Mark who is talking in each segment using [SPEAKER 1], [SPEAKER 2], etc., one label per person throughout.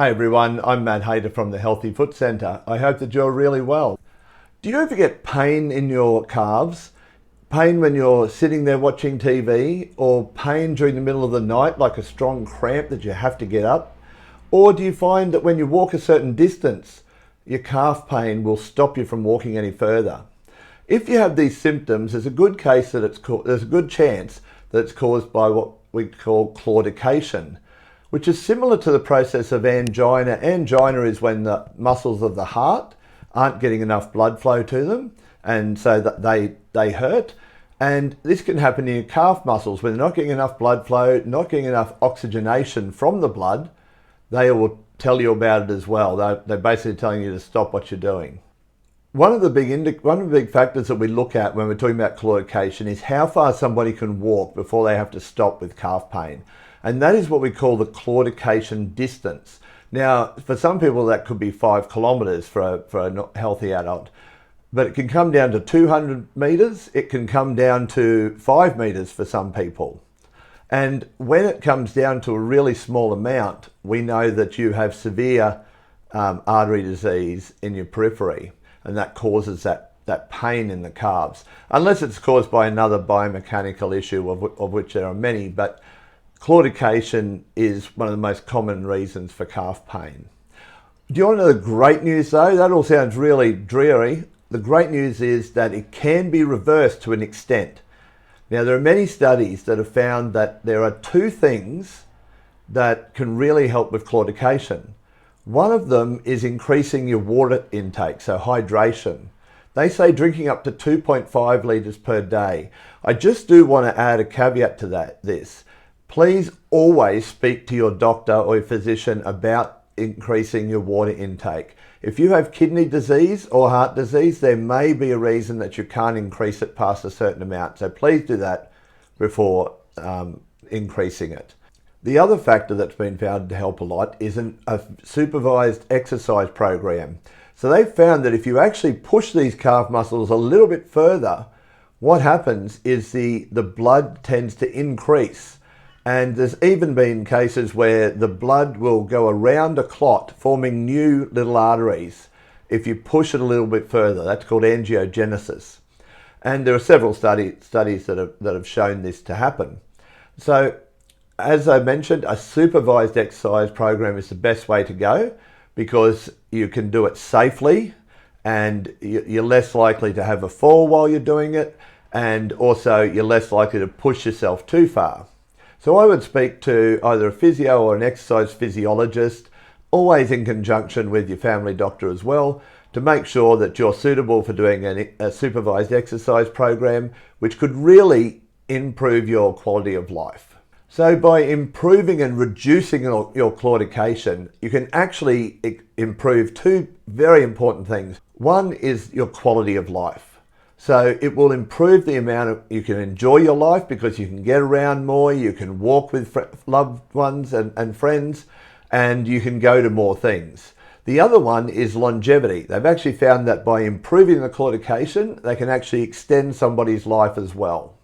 [SPEAKER 1] Hi everyone, I'm Matt Hayter from the Healthy Foot Centre. I hope that you're really well. Do you ever get pain in your calves? Pain when you're sitting there watching TV, or pain during the middle of the night like a strong cramp that you have to get up? Or do you find that when you walk a certain distance, your calf pain will stop you from walking any further? If you have these symptoms, there's a good chance that it's caused by what we call claudication, which is similar to the process of angina. Angina is when the muscles of the heart aren't getting enough blood flow to them, and so that they hurt. And this can happen in your calf muscles when they're not getting enough blood flow, not getting enough oxygenation from the blood. They will tell you about it as well. They're basically telling you to stop what you're doing. One of the big factors that we look at when we're talking about claudication is how far somebody can walk before they have to stop with calf pain. And that is what we call the claudication distance. Now, for some people that could be 5 kilometres for a healthy adult, but it can come down to 200 metres, it can come down to 5 metres for some people. And when it comes down to a really small amount, we know that you have severe artery disease in your periphery, and that causes that pain in the calves, unless it's caused by another biomechanical issue, of which there are many. But claudication is one of the most common reasons for calf pain. Do you want to know the great news though? That all sounds really dreary. The great news is that it can be reversed to an extent. Now, there are many studies that have found that there are 2 things that can really help with claudication. One of them is increasing your water intake, so hydration. They say drinking up to 2.5 litres per day. I just do want to add a caveat to this. Please always speak to your doctor or your physician about increasing your water intake. If you have kidney disease or heart disease, there may be a reason that you can't increase it past a certain amount. So please do that before increasing it. The other factor that's been found to help a lot is a supervised exercise program. So they've found that if you actually push these calf muscles a little bit further, what happens is the blood tends to increase. And there's even been cases where the blood will go around a clot, forming new little arteries if you push it a little bit further. That's called angiogenesis. And there are several studies that have shown this to happen. So, as I mentioned, a supervised exercise program is the best way to go, because you can do it safely and you're less likely to have a fall while you're doing it, and also you're less likely to push yourself too far. So I would speak to either a physio or an exercise physiologist, always in conjunction with your family doctor as well, to make sure that you're suitable for doing a supervised exercise program, which could really improve your quality of life. So by improving and reducing your claudication, you can actually improve 2 very important things. One is your quality of life. So it will improve the amount you can enjoy your life, because you can get around more, you can walk with loved ones and friends, and you can go to more things. The other one is longevity. They've actually found that by improving the claudication, they can actually extend somebody's life as well.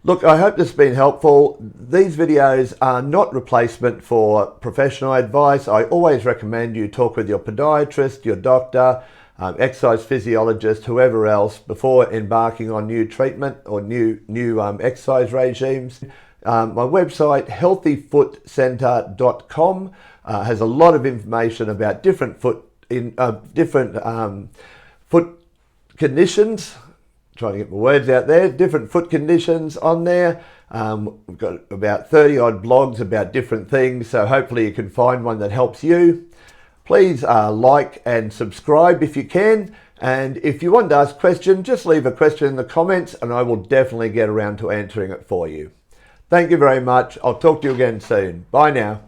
[SPEAKER 1] Look, I hope this has been helpful. These videos are not replacement for professional advice. I always recommend you talk with your podiatrist, your doctor, exercise physiologist, whoever else, before embarking on new treatment or new exercise regimes. My website, healthyfootcentre.com, has a lot of information about different foot conditions. Trying to get my words out there. Different foot conditions on there. We've got about 30 odd blogs about different things, so hopefully you can find one that helps you. Please like and subscribe if you can. And if you want to ask a question, just leave a question in the comments and I will definitely get around to answering it for you. Thank you very much. I'll talk to you again soon. Bye now.